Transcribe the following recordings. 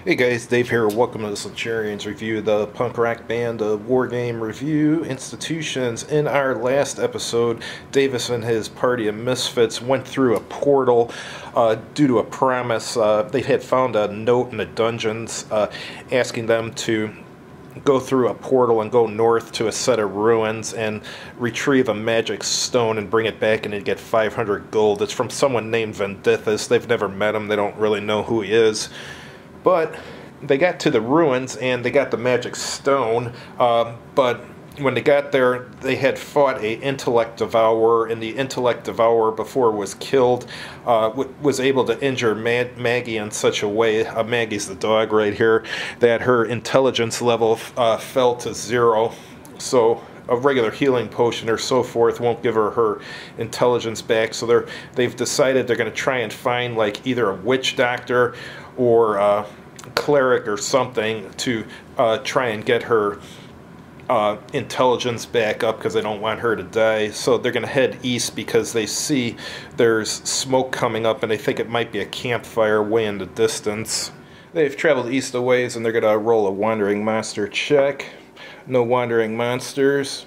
Hey guys, Dave here. Welcome to the Solitaire's review, the punk rock band of Wargame Review Institutions. In our last episode, Davus and his party of misfits went through a portal due to a promise. They had found a note in the dungeons asking them to go through a portal and go north to a set of ruins and retrieve a magic stone and bring it back, and they'd get 500 gold. It's from someone named Davus. They've never met him. They don't really know who he is. But they got to the ruins and they got the magic stone, but when they got there, they had fought a intellect devourer, and the intellect devourer, before it was killed, was able to injure Maggie in such a way, Maggie's the dog right here, that her intelligence level fell to 0. So a regular healing potion or so forth won't give her intelligence back. So they've decided they're going to try and find like either a witch doctor or cleric or something to try and get her intelligence back up, because they don't want her to die. So they're going to head east because they see there's smoke coming up and they think it might be a campfire way in the distance. They've traveled east a ways and they're going to roll a wandering monster check. No wandering monsters.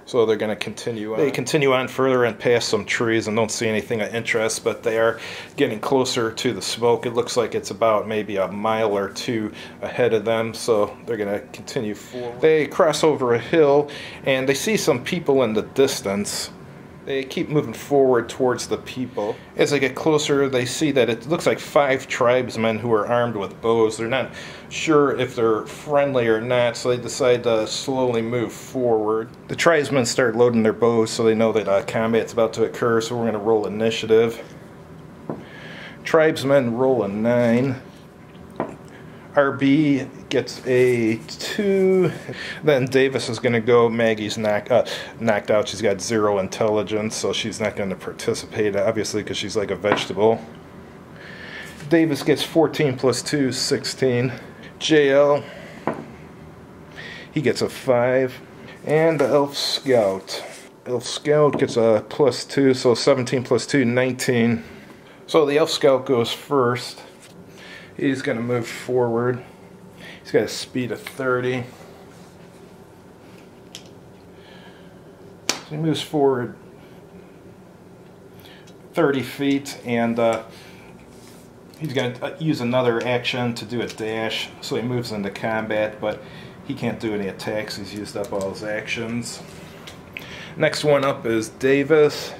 So they're going to continue on. They continue on further and past some trees and don't see anything of interest, but they are getting closer to the smoke. It looks like it's about maybe a mile or two ahead of them, so they're going to continue forward. They cross over a hill and they see some people in the distance. They keep moving forward towards the people. As they get closer, they see that it looks like 5 tribesmen who are armed with bows. They're not sure if they're friendly or not, so they decide to slowly move forward. The tribesmen start loading their bows, so they know that combat's about to occur, so we're going to roll initiative. Tribesmen roll a 9. RB gets a 2. Then Davus is going to go. Maggie's knocked out. She's got 0 intelligence, so she's not going to participate, obviously, because she's like a vegetable. Davus gets 14 plus 2, 16. JL, he gets a 5. And the Elf Scout. Elf Scout gets a plus 2, so 17 plus 2, 19. So the Elf Scout goes first. He's going to move forward. He's got a speed of 30. So he moves forward 30 feet, and he's going to use another action to do a dash. So he moves into combat, but he can't do any attacks. He's used up all his actions. Next one up is Davus.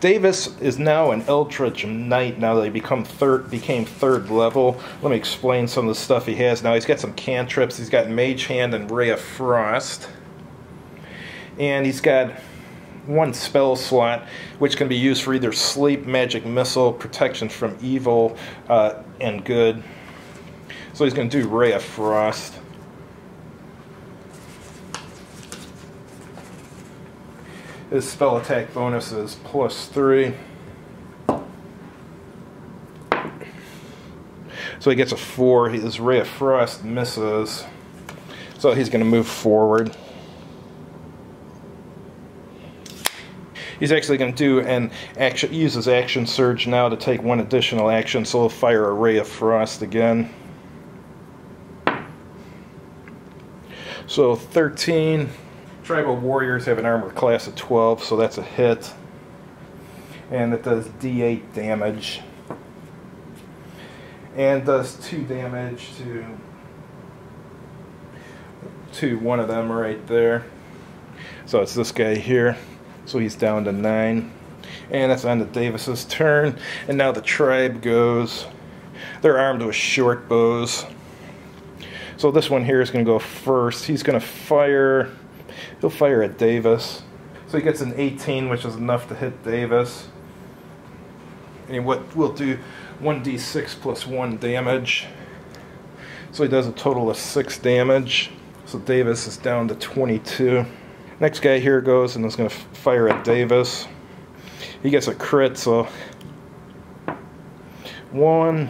Davus is now an Eldritch Knight now that he became 3rd level. Let me explain some of the stuff he has now. He's got some cantrips. He's got Mage Hand and Ray of Frost. And he's got 1 spell slot, which can be used for either sleep, magic missile, protection from evil, and good. So he's going to do Ray of Frost. His spell attack bonus is plus 3. So he gets a 4. His Ray of Frost misses. So he's going to move forward. He's actually going to do an action, use his action surge now to take 1 additional action, so he'll fire a Ray of Frost again. So 13. Tribal warriors have an armor class of 12, so that's a hit. And it does D8 damage. And does 2 damage to one of them right there. So it's this guy here. So he's down to 9. And that's on to Davus's turn. And now the tribe goes. They're armed with short bows. So this one here is going to go first. He's going to fire. He'll fire at Davus. So he gets an 18, which is enough to hit Davus. And what we'll do 1d6 plus 1 damage. So he does a total of 6 damage. So Davus is down to 22. Next guy here goes and is going to fire at Davus. He gets a crit, so 1.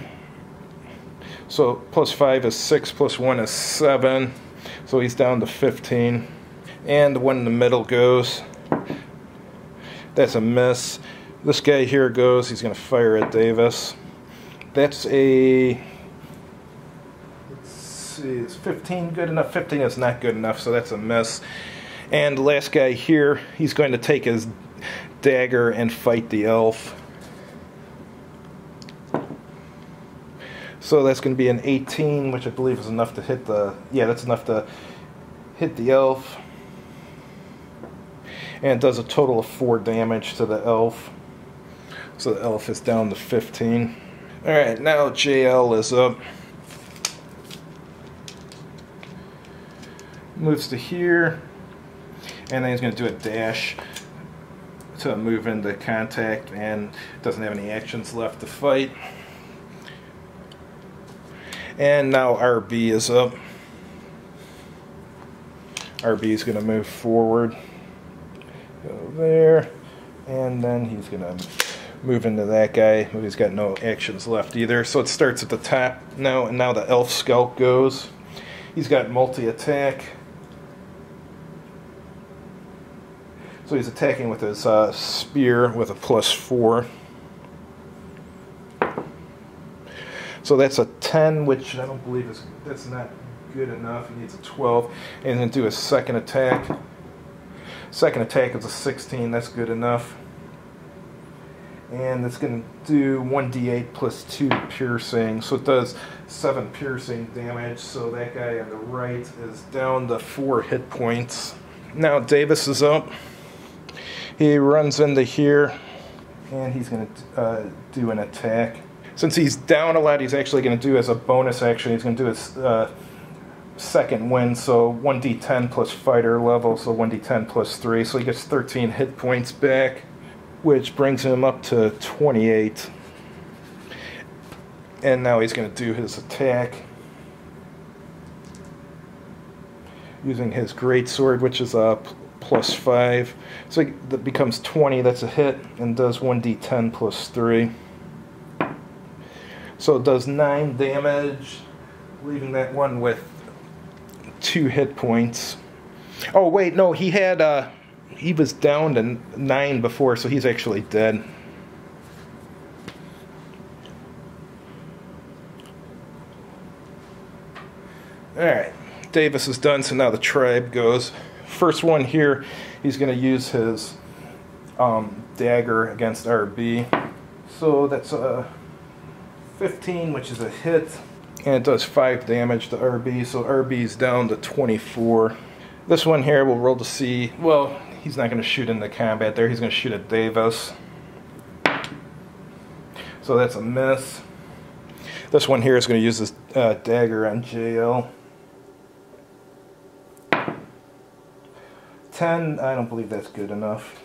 So plus 5 is 6, plus 1 is 7. So he's down to 15. And the one in the middle goes. That's a miss. This guy here goes. He's going to fire at Davus. That's a see, is 15 good enough? 15 is not good enough, so that's a miss. And the last guy here, he's going to take his dagger and fight the elf. So that's going to be an 18, which I believe is enough to hit the... Yeah, that's enough to hit the elf. And it does a total of 4 damage to the elf. So the elf is down to 15. Alright, now JL is up. Moves to here. And then he's going to do a dash to move into contact, and doesn't have any actions left to fight. And now RB is up. RB is going to move forward. Go there. And then he's going to move into that guy. He's got no actions left either. So it starts at the top now, and now the elf scout goes. He's got multi-attack. So he's attacking with his spear with a +4. So that's a 10, which I don't believe that's not good enough. He needs a 12. And then do his second attack. Second attack is a 16. That's good enough. And it's going to do 1d8 plus 2 piercing. So it does 7 piercing damage. So that guy on the right is down to 4 hit points. Now Davus is up. He runs into here. And he's going to do an attack. Since he's down a lot, he's actually going to do as a bonus action, he's going to do his second win, so 1d10 plus fighter level, so 1d10 plus 3, so he gets 13 hit points back, which brings him up to 28. And now he's going to do his attack using his greatsword, which is a +5. So that becomes 20, that's a hit, and does 1d10 plus 3. So it does 9 damage, leaving that one with 2 hit points. Oh wait, no, he was down to 9 before, so he's actually dead. Alright, Davus is done, so now the tribe goes. First one here, he's going to use his dagger against RB. So that's a 15, which is a hit, and it does 5 damage to RB, so RB's down to 24. This one here will roll to see, well, he's not going to shoot into combat there, he's going to shoot at Davus. So that's a miss. This one here is going to use his dagger on JL. 10, I don't believe that's good enough.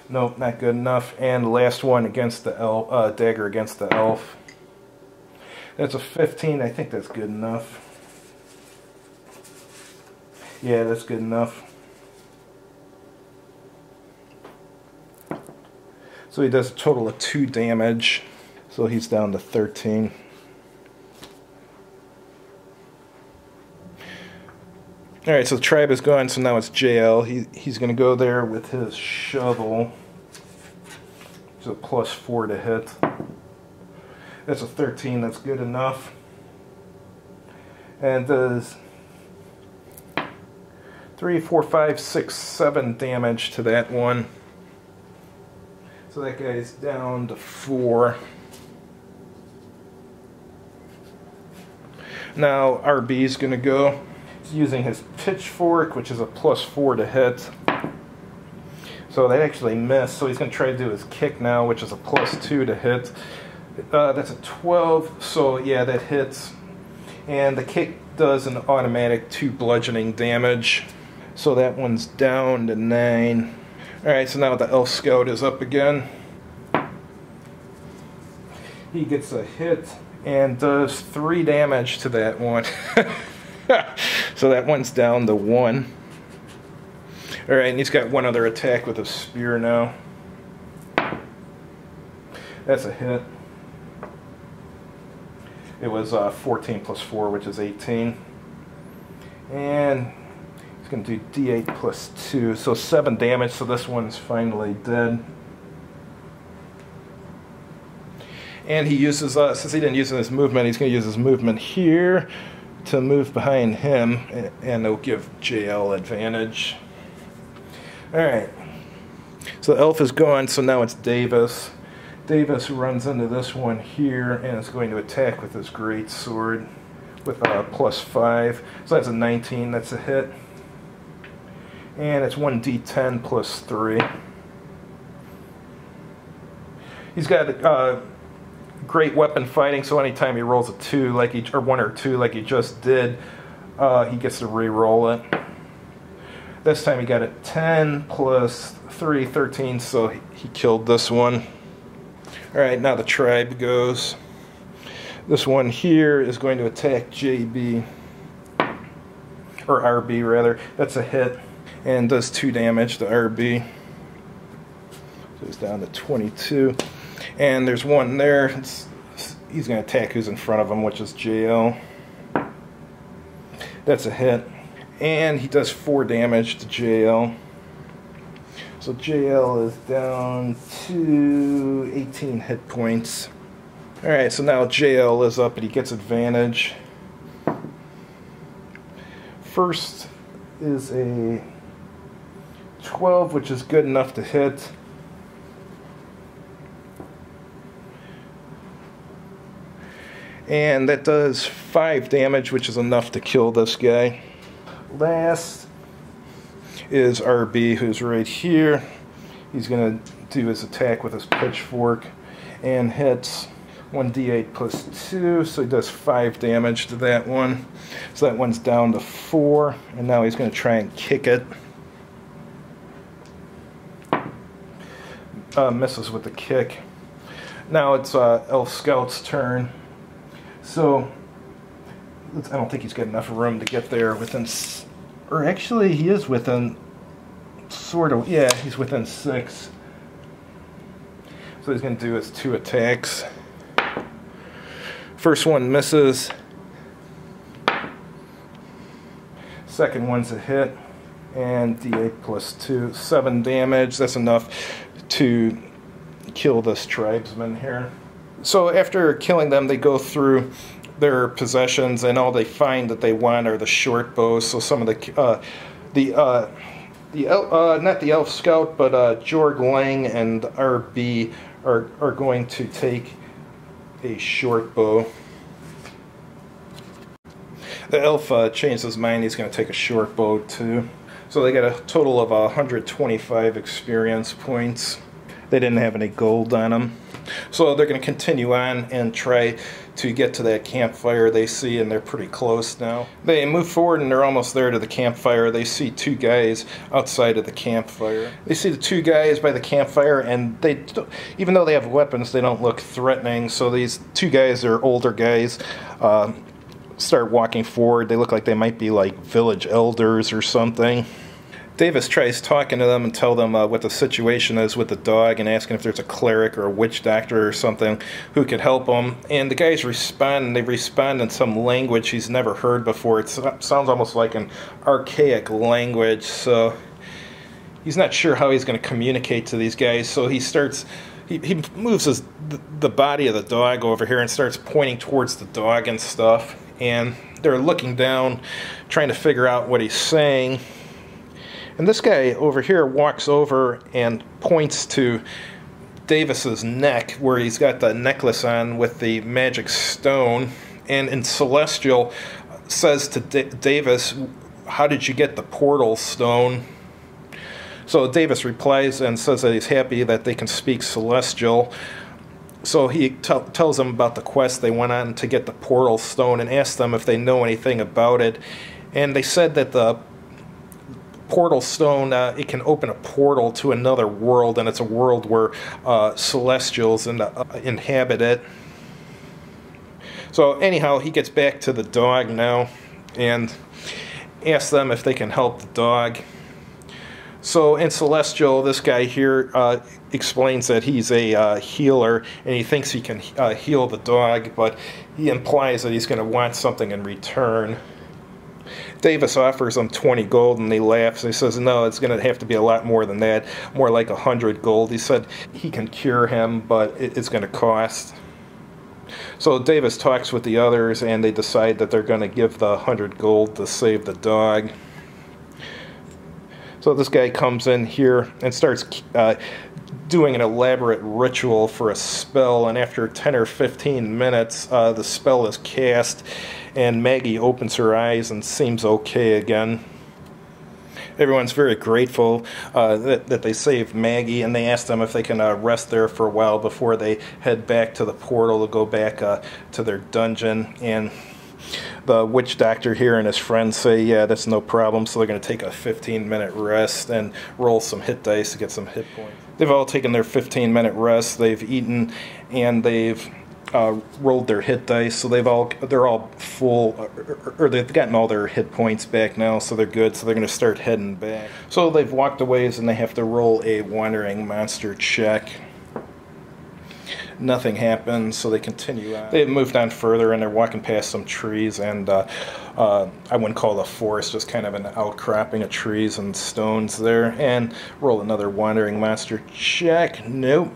Nope, not good enough. And the last one against the elf, dagger against the elf. That's a 15. I think that's good enough. Yeah, that's good enough. So he does a total of 2 damage. So he's down to 13. Alright, so the tribe is gone, so now it's JL. He's going to go there with his shovel. It's a +4 to hit. That's a 13, that's good enough. And does 3, 4, 5, 6, 7 damage to that one. So that guy's down to 4. Now RB's going to go. He's using his pitchfork, which is a +4 to hit. So that actually missed. So he's going to try to do his kick now, which is a +2 to hit. That's a 12, so yeah, that hits. And the kick does an automatic 2 bludgeoning damage. So that one's down to 9. Alright, so now the elf scout is up again. He gets a hit and does 3 damage to that one. So that one's down to 1. Alright, and he's got one other attack with a spear now. That's a hit. It was 14 plus 4, which is 18. And he's going to do D8 plus 2, so 7 damage, so this one's finally dead. And he uses, since he didn't use his movement, he's going to use his movement here to move behind him, and it'll give JL advantage. Alright, so the elf is gone, so now it's Davus. Davus runs into this one here and is going to attack with his great sword with a +5. So that's a 19, that's a hit. And it's 1d10 plus 3. He's got great weapon fighting, so anytime he rolls a 2, like he, or 1 or 2 like he just did, he gets to re-roll it. This time he got a 10 plus 3, 13, so he killed this one. Alright, now the tribe goes. This one here is going to attack JB, or RB rather. That's a hit, and does 2 damage to RB. So it's down to 22. And there's one there. He's going to attack who's in front of him, which is JL. That's a hit. And he does 4 damage to JL. So JL is down to 18 hit points. Alright, so now JL is up and he gets advantage. First is a 12, which is good enough to hit. And that does 5 damage, which is enough to kill this guy. Last is RB, who's right here. He's going to do his attack with his pitchfork and hits 1d8 plus 2, so he does 5 damage to that one. So that one's down to 4, and now he's going to try and kick it. Misses with the kick. Now it's Elf Scout's turn. So I don't think he's got enough room to get there within, or actually he is within, sort of, yeah, he's within 6. So he's going to do his 2 attacks. First one misses. Second one's a hit. And d8 plus 2, 7 damage. That's enough to kill this tribesman here. So after killing them, they go through their possessions, and all they find that they want are the short bows. So some of not the Elf Scout, but Jorg Lang and RB are going to take a short bow. The elf changed his mind. He's going to take a short bow too. So they got a total of 125 experience points. They didn't have any gold on them. So they're going to continue on and try to get to that campfire they see, and they're pretty close now. They move forward and they're almost there to the campfire. They see 2 guys outside of the campfire. They see the 2 guys by the campfire, and they, even though they have weapons, they don't look threatening. So these 2 guys are older guys. Start walking forward. They look like they might be like village elders or something. Davus tries talking to them and tell them what the situation is with the dog, and asking if there's a cleric or a witch doctor or something who could help them. And the guys respond, and they respond in some language he's never heard before. It sounds almost like an archaic language, so he's not sure how he's going to communicate to these guys. So he starts, he moves the body of the dog over here and starts pointing towards the dog and stuff. And they're looking down, trying to figure out what he's saying. And this guy over here walks over and points to Davus's neck, where he's got the necklace on with the magic stone. And in Celestial, says to Davus, "How did you get the portal stone?" So Davus replies and says that he's happy that they can speak Celestial. So he tells them about the quest they went on to get the portal stone, and asks them if they know anything about it. And they said that the portal stone, it can open a portal to another world, and it's a world where Celestials inhabit it. So anyhow, he gets back to the dog now and asks them if they can help the dog. So in Celestial, this guy here explains that he's a healer, and he thinks he can heal the dog, but he implies that he's going to want something in return. Davus offers him 20 gold, and he laughs. He says, no, it's going to have to be a lot more than that, more like 100 gold. He said he can cure him, but it's going to cost. So Davus talks with the others, and they decide that they're going to give the 100 gold to save the dog. So this guy comes in here and starts doing an elaborate ritual for a spell, and after 10 or 15 minutes, the spell is cast, and Maggie opens her eyes and seems okay again. Everyone's very grateful that they saved Maggie, and they ask them if they can rest there for a while before they head back to the portal to go back to their dungeon. And the witch doctor here and his friends say, yeah, that's no problem, so they're going to take a 15-minute rest and roll some hit dice to get some hit points. They've all taken their 15-minute rest, they've eaten, and they've rolled their hit dice, so they're all full, or they've gotten all their hit points back now, so they're good, so they're going to start heading back. So they've walked a ways, and they have to roll a wandering monster check. Nothing happens, so they continue on. They've moved on further, and they're walking past some trees, and I wouldn't call it a forest, just kind of an outcropping of trees and stones there, and roll another wandering monster check. Nope.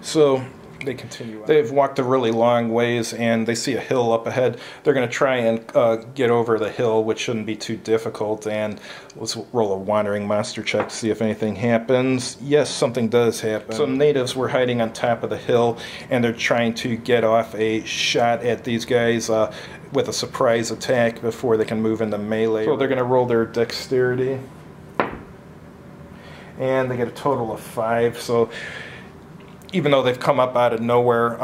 So they continue on. They've walked a really long ways, and they see a hill up ahead. They're going to try and get over the hill, which shouldn't be too difficult, and let's roll a wandering monster check to see if anything happens. Yes, something does happen. Some natives were hiding on top of the hill, and they're trying to get off a shot at these guys with a surprise attack before they can move into melee. So they're going to roll their dexterity, and they get a total of 5, so even though they've come up out of nowhere,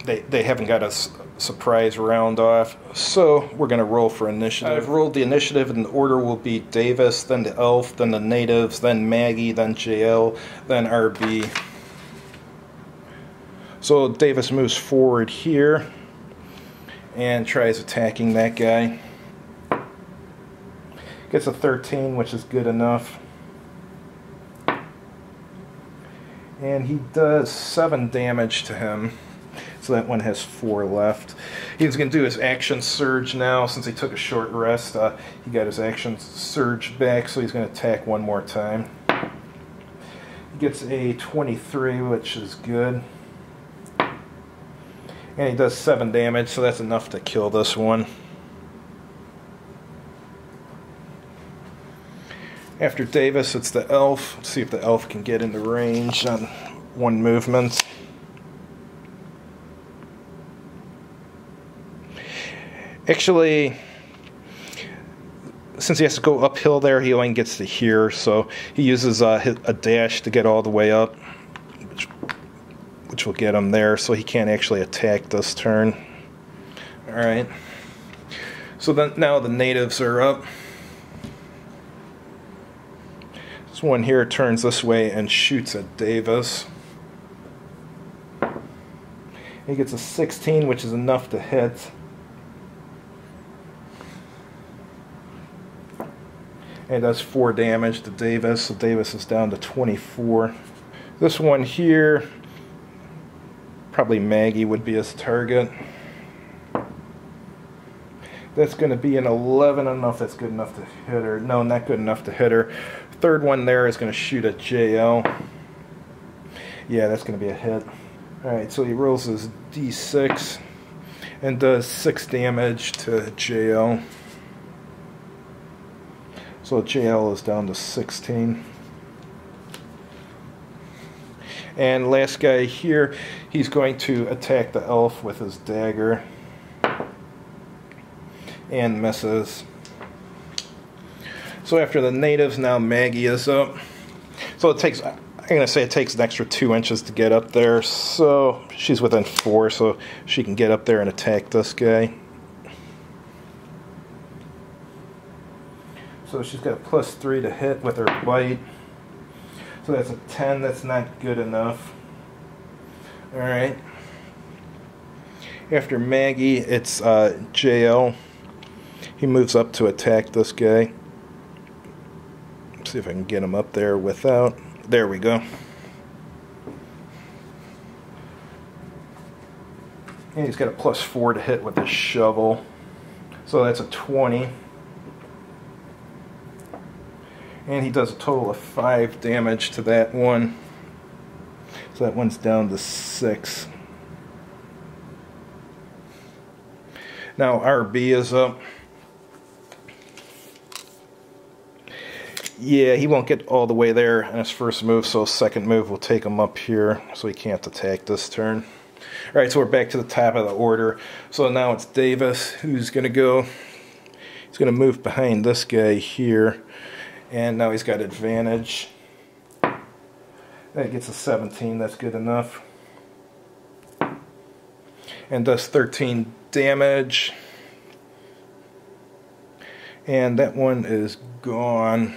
they haven't got a surprise round off. So we're going to roll for initiative. I've rolled the initiative, and the order will be Davus, then the elf, then the natives, then Maggie, then JL, then RB. So Davus moves forward here and tries attacking that guy. Gets a 13, which is good enough. And he does 7 damage to him, so that one has 4 left. He's going to do his action surge now. Since he took a short rest, he got his action surge back, so he's going to attack one more time. He gets a 23, which is good. And he does 7 damage, so that's enough to kill this one. After Davus, it's the elf. Let's see if the elf can get into range on one movement. Actually, since he has to go uphill there, he only gets to here, so he uses a dash to get all the way up, which will get him there, so he can't actually attack this turn. Alright. So then now the natives are up. One here turns this way and shoots at Davus. He gets a 16, which is enough to hit. And does 4 damage to Davus, so Davus is down to 24. This one here, probably Maggie would be his target. That's going to be an 11. I don't know if that's good enough to hit her. No, not good enough to hit her. Third one there is going to shoot at JL. Yeah, that's going to be a hit. Alright, so he rolls his D6 and does 6 damage to JL. So JL is down to 16. And last guy here, he's going to attack the elf with his dagger. And misses. So after the natives, now Maggie is up. So it takes, I'm going to say it takes an extra 2 inches to get up there. So she's within 4, so she can get up there and attack this guy. So she's got a +3 to hit with her bite. So that's a 10, that's not good enough. Alright. After Maggie, it's JL. He moves up to attack this guy. See if I can get him up there without. There we go. And he's got a +4 to hit with his shovel. So that's a 20. And he does a total of 5 damage to that one. So that one's down to 6. Now RB is up. Yeah, he won't get all the way there on his first move, so his second move will take him up here, so he can't attack this turn. Alright, so we're back to the top of the order. So now it's Davus who's going to go. He's going to move behind this guy here, and now he's got advantage. That gets a 17, that's good enough. And does 13 damage. And that one is gone.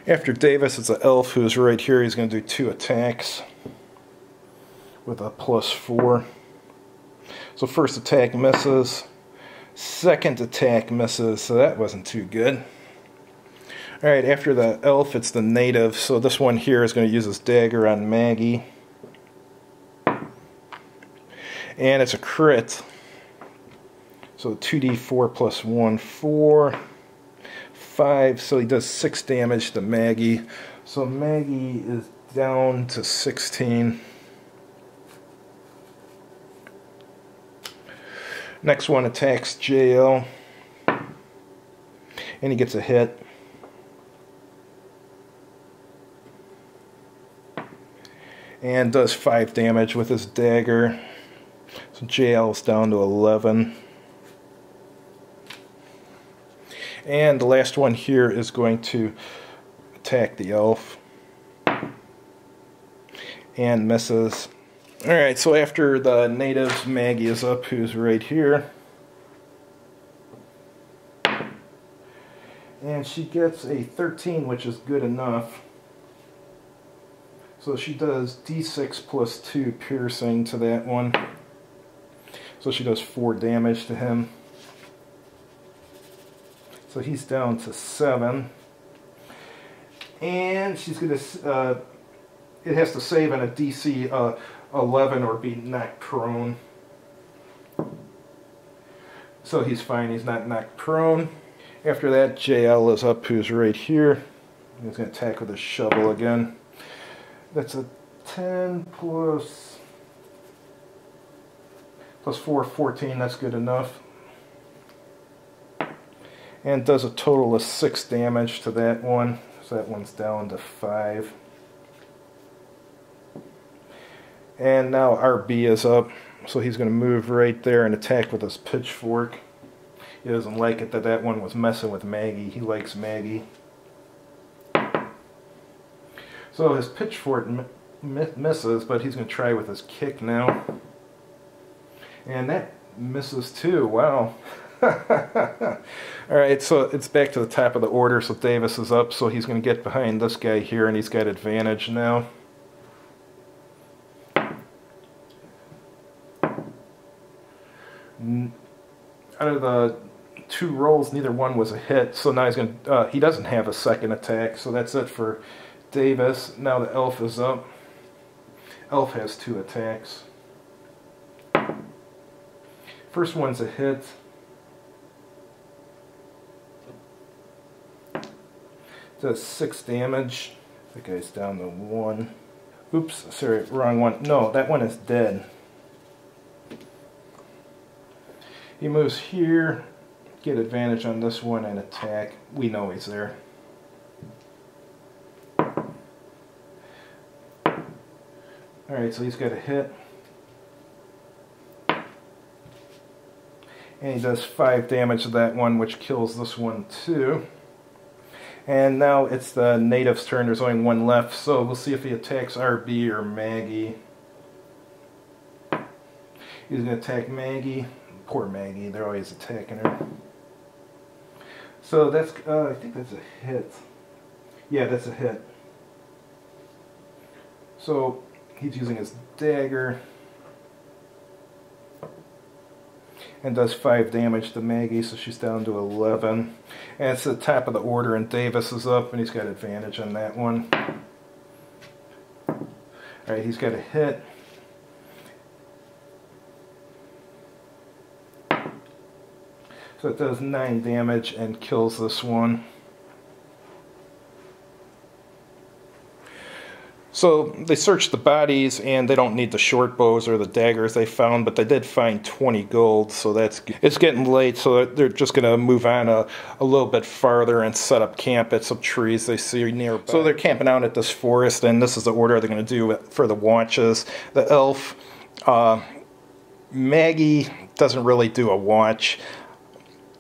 After Davus, it's an elf who's right here. He's going to do 2 attacks with a +4. So first attack misses. Second attack misses, so that wasn't too good. Alright, after the elf, it's the native. So this one here is going to use his dagger on Maggie. And it's a crit. So 2d4 plus 1, 4. 5, so he does 6 damage to Maggie. So Maggie is down to 16. Next one attacks JL. And he gets a hit. And does 5 damage with his dagger. So JL is down to 11. And the last one here is going to attack the elf. And misses. Alright, so after the natives, Maggie is up, who's right here. And she gets a 13, which is good enough. So she does d6 plus 2 piercing to that one. So she does 4 damage to him. So he's down to 7. And she's going to, it has to save on a DC 11 or be knocked prone. So he's fine, he's not knocked prone. After that, JL is up, who's right here. He's going to attack with a shovel again. That's a 10 plus 4, 14, that's good enough. And does a total of 6 damage to that one. So that one's down to 5. And now RB is up. So he's going to move right there and attack with his pitchfork. He doesn't like it that that one was messing with Maggie. He likes Maggie. So his pitchfork misses, but he's going to try with his kick now. And that misses too. Wow. Alright, so it's back to the top of the order, so Davus is up, so he's going to get behind this guy here, and he's got advantage now. Out of the 2 rolls, neither one was a hit, so now he's going to, he doesn't have a second attack, so that's it for Davus. Now the elf is up. Elf has 2 attacks. First one's a hit. Does 6 damage. That guy's down to 1. Oops, sorry, wrong one. No, that one is dead. He moves here, get advantage on this one and attack. We know he's there. Alright, so he's got a hit. And he does 5 damage to that one, which kills this one too. And now it's the native's turn. There's only one left, so we'll see if he attacks RB or Maggie. He's going to attack Maggie. Poor Maggie, they're always attacking her. So that's, I think that's a hit. Yeah, that's a hit. So he's using his dagger. And does 5 damage to Maggie, so she's down to 11. And it's the top of the order, and Davus is up, and he's got advantage on that one. Alright, he's got a hit. So it does 9 damage and kills this one. So they searched the bodies, and they don't need the short bows or the daggers they found, but they did find 20 gold, so that's good. It's getting late, so they're just going to move on a little bit farther and set up camp at some trees they see nearby. So they're camping out at this forest, and this is the order they're going to do for the watches. The elf, Maggie doesn't really do a watch,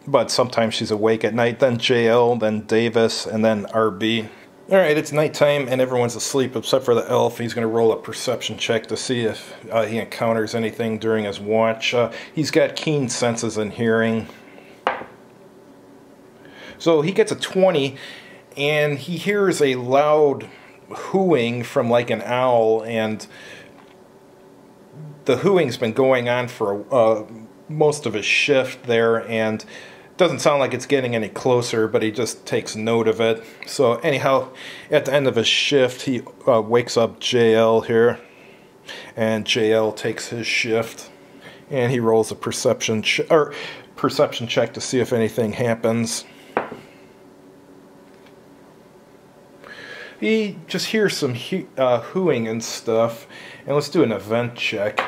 but sometimes she's awake at night. Then JL, then Davus, and then RB. Alright, it's nighttime and everyone's asleep except for the elf. He's going to roll a perception check to see if he encounters anything during his watch. He's got keen senses and hearing. So he gets a 20 and he hears a loud hooing from like an owl, and the hooing's been going on for most of his shift there, and doesn't sound like it's getting any closer, but he just takes note of it. So anyhow, at the end of his shift, he wakes up JL here, and JL takes his shift, and he rolls a perception check to see if anything happens. He just hears some hooing and stuff, and let's do an event check.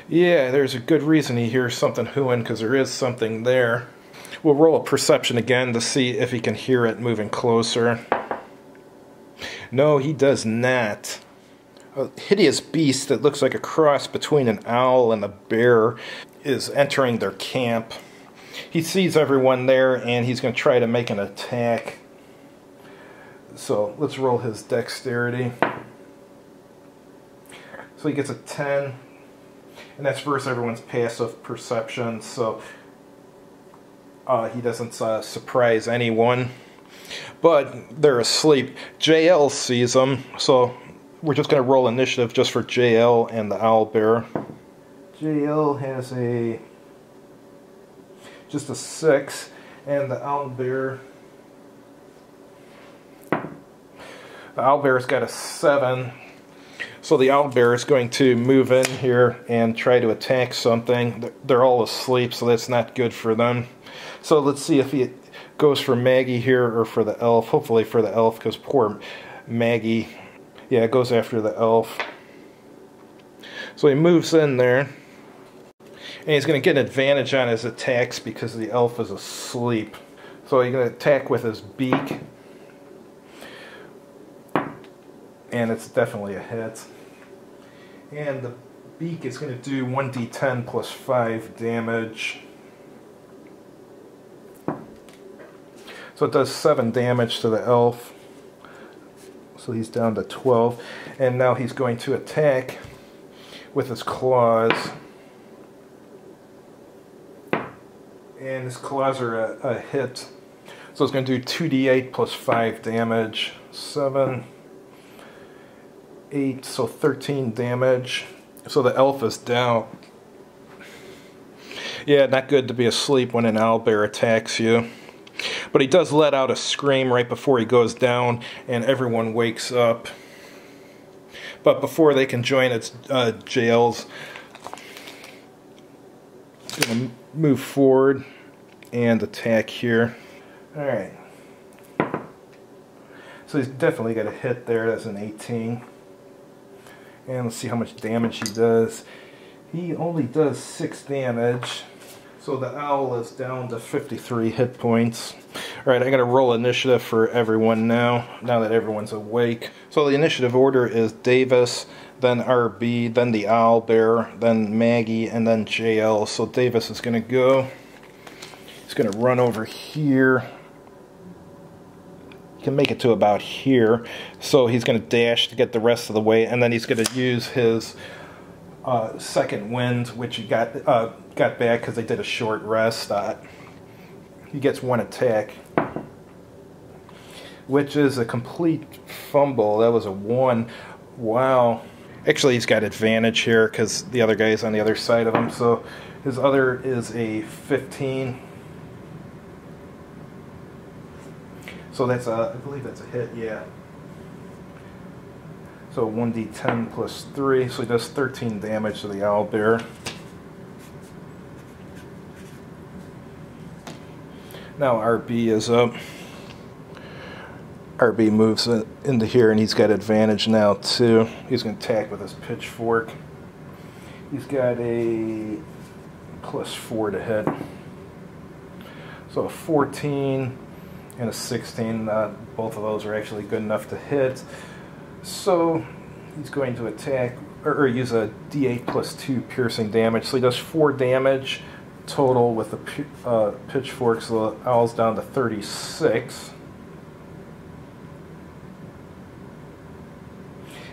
Yeah, there's a good reason he hears something hooing, because there is something there. We'll roll a perception again to see if he can hear it moving closer. No, he does not. A hideous beast that looks like a cross between an owl and a bear is entering their camp. He sees everyone there, and he's going to try to make an attack. So let's roll his dexterity. So he gets a 10. And that's versus everyone's passive perception, so he doesn't surprise anyone. But they're asleep. JL sees them, so we're just going to roll initiative just for JL and the owlbear. JL has just a 6, and the owlbear's got a 7. So the owlbear is going to move in here and try to attack something. They're all asleep, so that's not good for them. So let's see if he goes for Maggie here or for the elf. Hopefully for the elf, because poor Maggie. Yeah, it goes after the elf. So he moves in there. And he's going to get an advantage on his attacks because the elf is asleep. So he's going to attack with his beak. And it's definitely a hit. And the beak is going to do 1d10 plus 5 damage. So it does 7 damage to the elf. So he's down to 12. And now he's going to attack with his claws. And his claws are a hit. So it's going to do 2d8 plus 5 damage. 7... 8, so 13 damage. So the elf is down. Yeah, not good to be asleep when an owlbear attacks you. But he does let out a scream right before he goes down, and everyone wakes up. But before they can join, it's JL's going to move forward and attack here. Alright. So he's definitely got a hit there. That's an 18. And let's see how much damage he does. He only does 6 damage. So the owl is down to 53 hit points. Alright, I'm going to roll initiative for everyone now that everyone's awake. So the initiative order is Davus, then RB, then the owlbear, then Maggie, and then JL. So Davus is going to go. He's going to run over here. Can make it to about here, so he's going to dash to get the rest of the way, and then he's going to use his second wind, which he got back because they did a short rest. He gets 1 attack, which is a complete fumble. That was a 1. Wow. Actually, he's got advantage here because the other guy's on the other side of him, so his other is a 15. So that's I believe that's a hit, yeah. So 1d10 plus 3, so he does 13 damage to the owlbear. Now RB is up. RB moves into here, and he's got advantage now too. He's going to attack with his pitchfork. He's got a +4 to hit. So a 14 and a 16. Both of those are actually good enough to hit. So he's going to attack, or use a D8 +2 piercing damage. So he does 4 damage total with the pitchfork. So the owl's down to 36.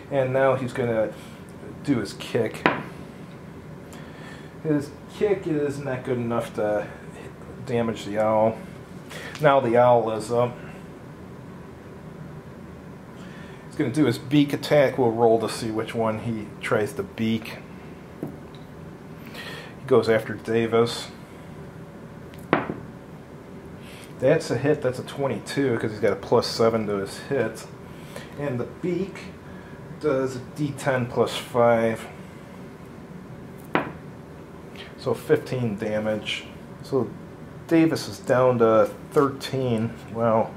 And now he's going to do his kick. His kick is not good enough to damage the owl. Now the owl is up. He's going to do his beak attack. We'll roll to see which one he tries to beak. He goes after Davus. That's a hit. That's a 22 because he's got a +7 to his hit. And the beak does a D10 +5. So 15 damage. So Davus is down to 13. Wow.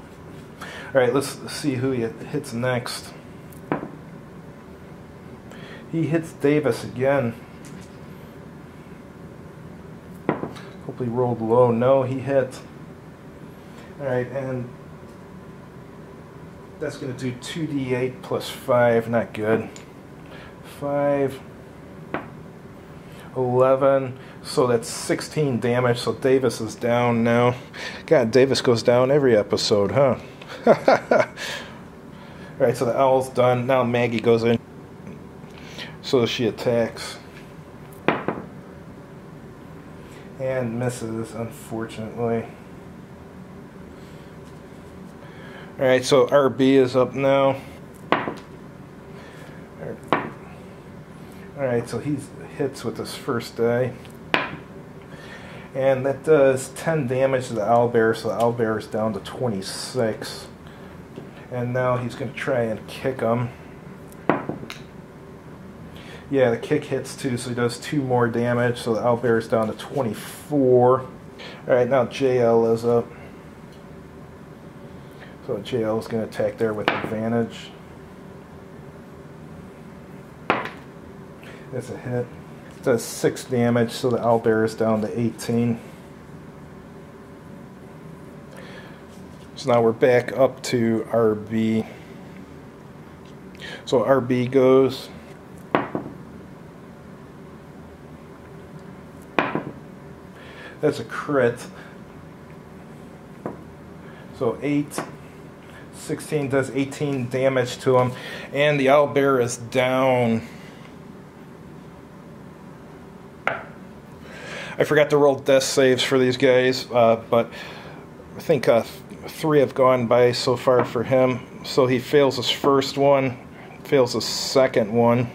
Alright, let's see who he hits next. He hits Davus again. Hopefully rolled low. No, he hit. Alright, and that's going to do 2d8 +5. Not good. 5, 11. So that's 16 damage. So Davus is down now. God, Davus goes down every episode, huh? Alright, so the owl's done. Now Maggie goes in. So she attacks. And misses, unfortunately. Alright, so RB is up now. Alright, so he hits with his first die. And that does 10 damage to the owlbear, so the owlbear is down to 26. And now he's going to try and kick him. Yeah, the kick hits too, so he does 2 more damage, so the owlbear is down to 24. Alright, now JL is up. So JL is going to attack there with advantage. That's a hit. It does 6 damage, so the owlbear is down to 18. So now we're back up to RB. So RB goes. That's a crit. So 8, 16 does 18 damage to him. And the owlbear is down. I forgot to roll death saves for these guys, but I think 3 have gone by so far for him. So he fails his first one, fails his second one,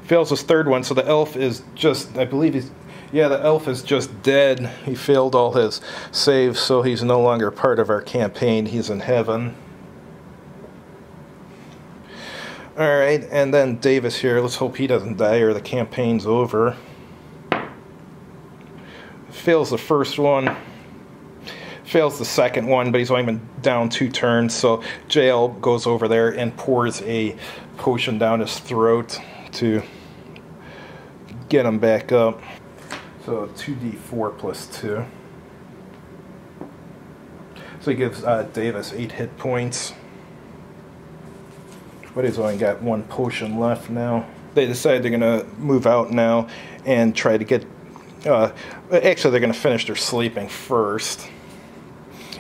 fails his third one. So the elf is just, I believe he's, yeah, the elf is just dead. He failed all his saves, so he's no longer part of our campaign. He's in heaven. Alright, and then Davus here. Let's hope he doesn't die or the campaign's over. Fails the first one. Fails the second one, but he's only been down 2 turns, so JL goes over there and pours a potion down his throat to get him back up. So 2d4 +2. So he gives Davus 8 hit points. But he's only got 1 potion left now. They decide they're going to move out now and try to get... actually, they're going to finish their sleeping first.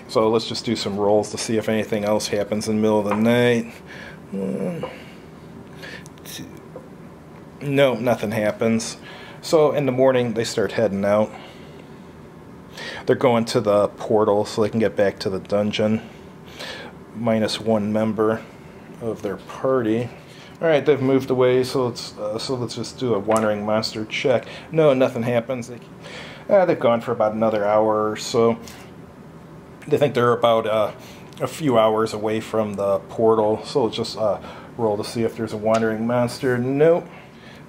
So let's just do some rolls to see if anything else happens in the middle of the night. 1, 2. No, nothing happens. So in the morning, they start heading out. They're going to the portal so they can get back to the dungeon. -1 member of their party. Alright, they've moved away, so let's just do a wandering monster check. No, nothing happens. They've gone for about another hour or so. They think they're about a few hours away from the portal, so let's just roll to see if there's a wandering monster. Nope.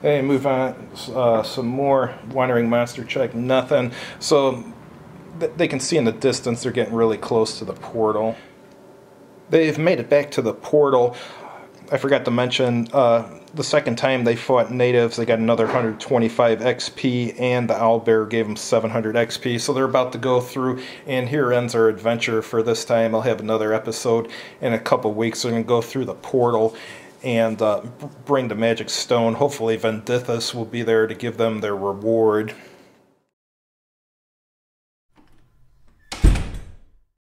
Hey, move on. Some more wandering monster check. Nothing. So they can see in the distance they're getting really close to the portal. They've made it back to the portal. I forgot to mention, the second time they fought natives, they got another 125 XP, and the owlbear gave them 700 XP, so they're about to go through, and here ends our adventure for this time. I'll have another episode in a couple weeks. They're going to go through the portal and bring the magic stone. Hopefully Vendithus will be there to give them their reward.